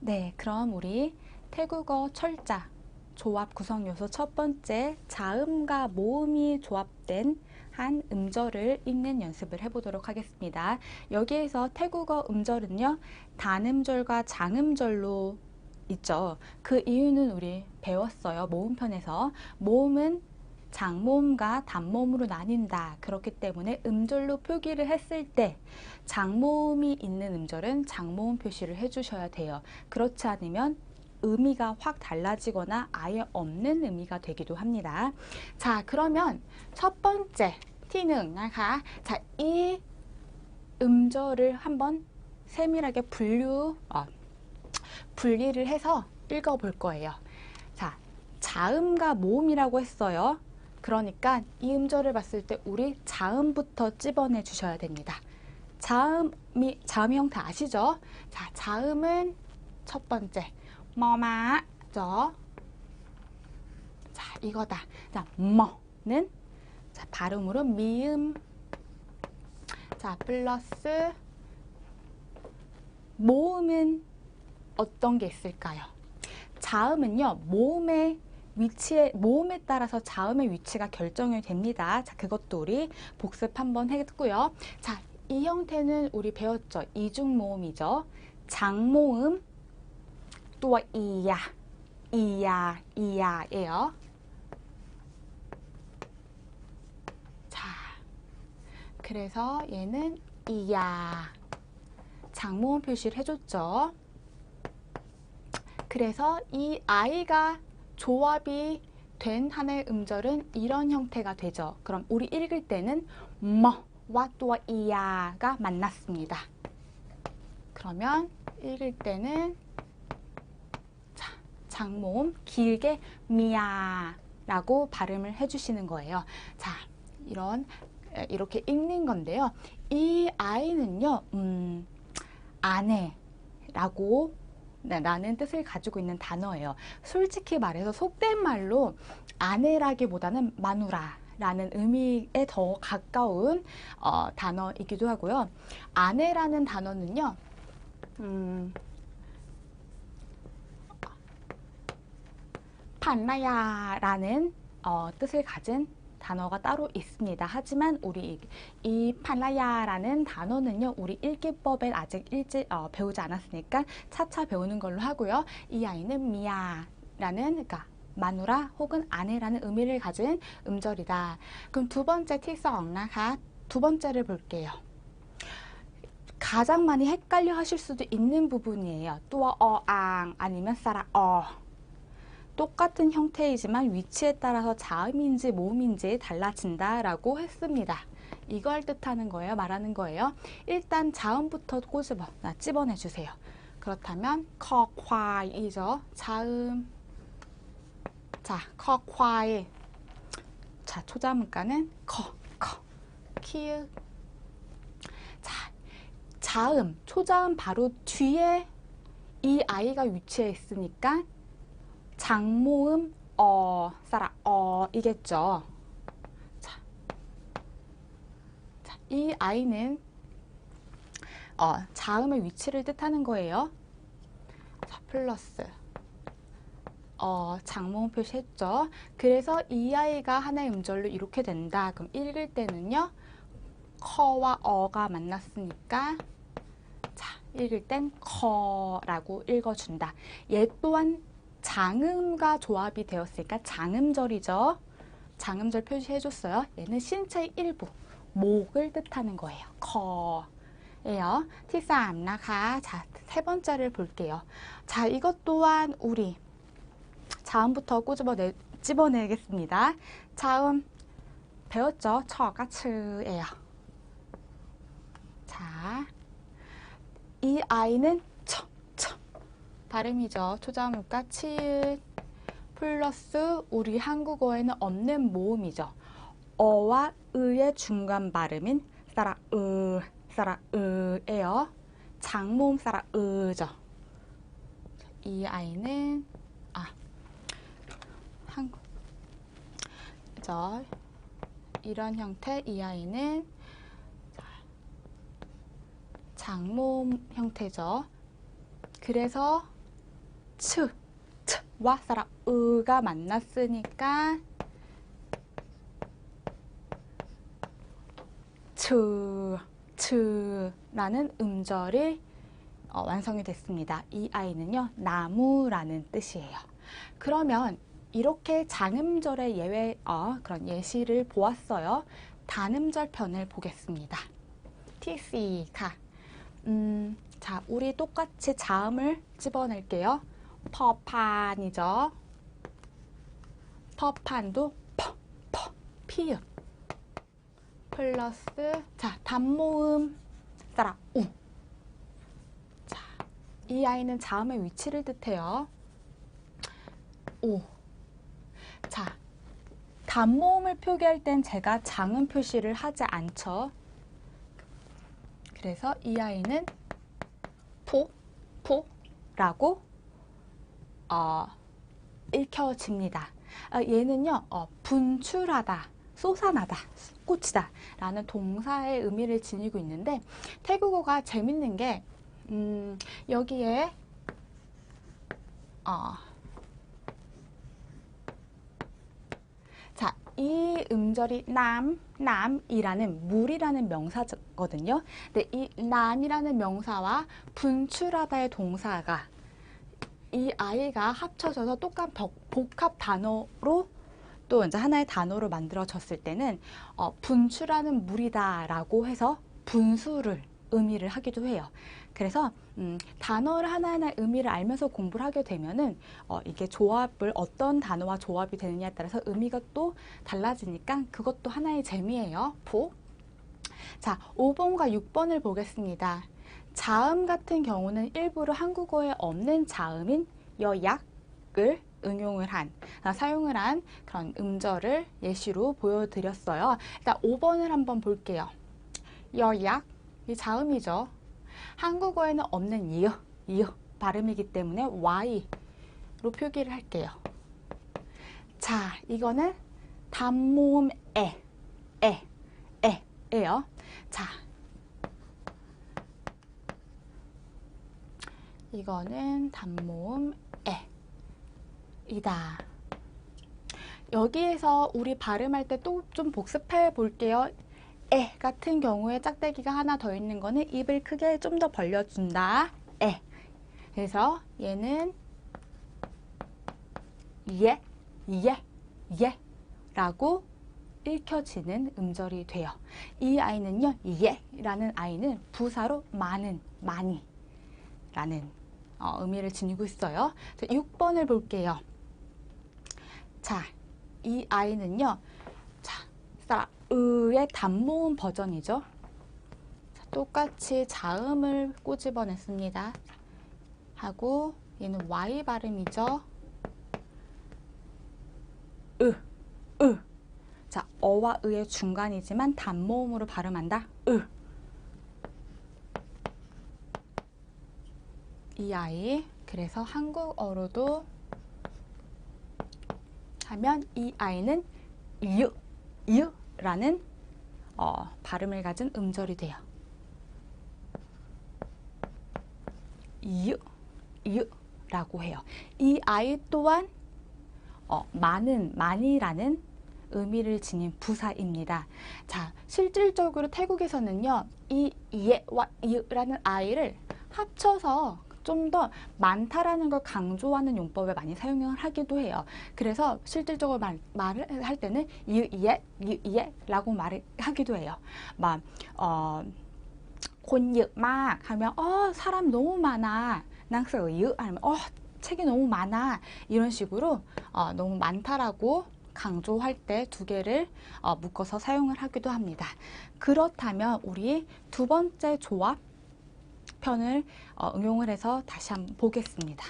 네, 그럼 우리 태국어 철자 조합 구성 요소 첫 번째 자음과 모음이 조합된 한 음절을 읽는 연습을 해보도록 하겠습니다. 여기에서 태국어 음절은요, 단음절과 장음절로 있죠. 그 이유는 우리 배웠어요. 모음편에서. 모음은 장모음과 단모음으로 나뉜다. 그렇기 때문에 음절로 표기를 했을 때 장모음이 있는 음절은 장모음 표시를 해주셔야 돼요. 그렇지 않으면 의미가 확 달라지거나 아예 없는 의미가 되기도 합니다. 자, 그러면 첫 번째 T는 나가. 자, 이 음절을 한번 세밀하게 분리를 해서 읽어볼 거예요. 자, 자음과 모음이라고 했어요. 그러니까 이 음절을 봤을 때 우리 자음부터 찝어내 주셔야 됩니다. 자음 형태 아시죠? 자, 자음은 첫 번째 뭐마죠. 자, 이거다. 자, 뭐는 자, 발음으로 미음. 자, 플러스 모음은 어떤 게 있을까요? 자음은요, 모음에 따라서 자음의 위치가 결정이 됩니다. 자, 그것도 우리 복습 한번 했고요. 자, 이 형태는 우리 배웠죠? 이중모음이죠. 장모음, 또 이야예요. 자, 그래서 얘는 이야. 장모음 표시를 해줬죠. 그래서 이 아이가 조합이 된 하나의 음절은 이런 형태가 되죠. 그럼 우리 읽을 때는 뭐와 또 이야가 만났습니다. 그러면 읽을 때는 자, 장모음 길게 미야라고 발음을 해주시는 거예요. 자, 이렇게 읽는 건데요. 이 아이는요, 아내라고 라는 뜻을 가지고 있는 단어예요. 솔직히 말해서 속된 말로 아내라기보다는 마누라라는 의미에 더 가까운 단어이기도 하고요. 아내라는 단어는요, 판라야라는 뜻을 가진 단어가 따로 있습니다. 하지만 우리 이 판라야라는 단어는요, 우리 읽기법에 아직 배우지 않았으니까 차차 배우는 걸로 하고요. 이 아이는 미야라는, 그러니까 마누라 혹은 아내라는 의미를 가진 음절이다. 그럼 두 번째 티성나가 두 번째를 볼게요. 가장 많이 헷갈려 하실 수도 있는 부분이에요. 또 어앙 아니면 싸라 똑같은 형태이지만 위치에 따라서 자음인지 모음인지 달라진다라고 했습니다. 이걸 뜻하는 거예요. 말하는 거예요. 일단 자음부터 찝어내 주세요. 그렇다면 커콰이죠. 자음. 자, 커콰이. 자, 초자음가는 키읔. 자, 자음, 초자음 바로 뒤에 이 아이가 위치해 있으니까 장모음 싸라 이겠죠. 자, 이 아이는 자음의 위치를 뜻하는 거예요. 자, 플러스 장모음 표시했죠. 그래서 이 아이가 하나의 음절로 이렇게 된다. 그럼 읽을 때는요, 커와 어가 만났으니까 자, 읽을 땐 커라고 읽어준다. 얘 또한 장음과 조합이 되었으니까 장음절이죠. 장음절 표시해줬어요. 얘는 신체의 일부, 목을 뜻하는 거예요. 커예요. T3 나가. 자, 세 번째를 볼게요. 자, 이것 또한 우리 자음부터 찝어내겠습니다. 자음 배웠죠? 처가츠예요. 자, 이 아이는 발음이죠. 초자음과 치읓 플러스 우리 한국어에는 없는 모음이죠. 어와 의의 중간 발음인 싸라으예요. 장모음 싸라으죠. 이 아이는 이런 형태. 이 아이는 장모음 형태죠. 그래서 츠, 와 사라 으가 만났으니까 츠라는 음절이 완성이 됐습니다. 이 아이는요, 나무라는 뜻이에요. 그러면 이렇게 장음절의 그런 예시를 보았어요. 단음절 편을 보겠습니다. TC가 자, 우리 똑같이 자음을 집어낼게요. 퍼판이죠. 퍼판도 피읍 플러스 자, 단모음 따라 우. 자, 이 아이는 자음의 위치를 뜻해요. 오. 자, 단모음을 표기할 땐 제가 장음 표시를 하지 않죠. 그래서 이 아이는 포라고 읽혀집니다. 얘는요, 분출하다, 솟아나다, 솟구치다 라는 동사의 의미를 지니고 있는데, 태국어가 재밌는 게 여기에 자, 이 음절이 남이라는 물이라는 명사거든요. 근데 이 남이라는 명사와 분출하다의 동사가 이 아이가 합쳐져서 똑같은 복합 단어로 또 이제 하나의 단어로 만들어졌을 때는 분출하는 물이다라고 해서 분수를 의미를 하기도 해요. 그래서 단어를 하나하나 의미를 알면서 공부를 하게 되면은 이게 조합을 어떤 단어와 조합이 되느냐에 따라서 의미가 또 달라지니까 그것도 하나의 재미예요. 자, 5번과 6번을 보겠습니다. 자음 같은 경우는 일부러 한국어에 없는 자음인 여약을 사용을 한 그런 음절을 예시로 보여드렸어요. 일단 5번을 한번 볼게요. 여약, 이 자음이죠. 한국어에는 없는 이으 발음이기 때문에 Y로 표기를 할게요. 자, 이거는 단모음 에예요. 자, 이거는 단모음 에이다. 여기에서 우리 발음할 때 또 좀 복습해 볼게요. 에 같은 경우에 짝대기가 하나 더 있는 거는 입을 크게 좀 더 벌려준다. 에. 그래서 얘는 예 라고 읽혀지는 음절이 돼요. 이 아이는요, 예라는 아이는 부사로 많이 라는 의미를 지니고 있어요. 자, 6번을 볼게요. 자, 이 아이는요, 자, 의의 단모음 버전이죠. 자, 똑같이 자음을 꼬집어냈습니다. 하고 얘는 Y 발음이죠. 자, 어와 의의 중간이지만 단모음으로 발음한다. 이 아이, 그래서 한국어로도 하면 이 아이는 이으라는 발음을 가진 음절이 돼요. 이으라고 해요. 이 아이 또한 많이라는 의미를 지닌 부사입니다. 자, 실질적으로 태국에서는요, 이 예와 이으라는 아이를 합쳐서 좀 더 많다라는 걸 강조하는 용법을 많이 사용을 하기도 해요. 그래서 실질적으로 말을 할 때는 이에라고 말을 하기도 해요. 막 곤이막 하면 사람 너무 많아. 낭서유 하면 책이 너무 많아. 이런 식으로 너무 많다라고 강조할 때 두 개를 묶어서 사용을 하기도 합니다. 그렇다면 우리 두 번째 조합 편을 응용을 해서 다시 한번 보겠습니다.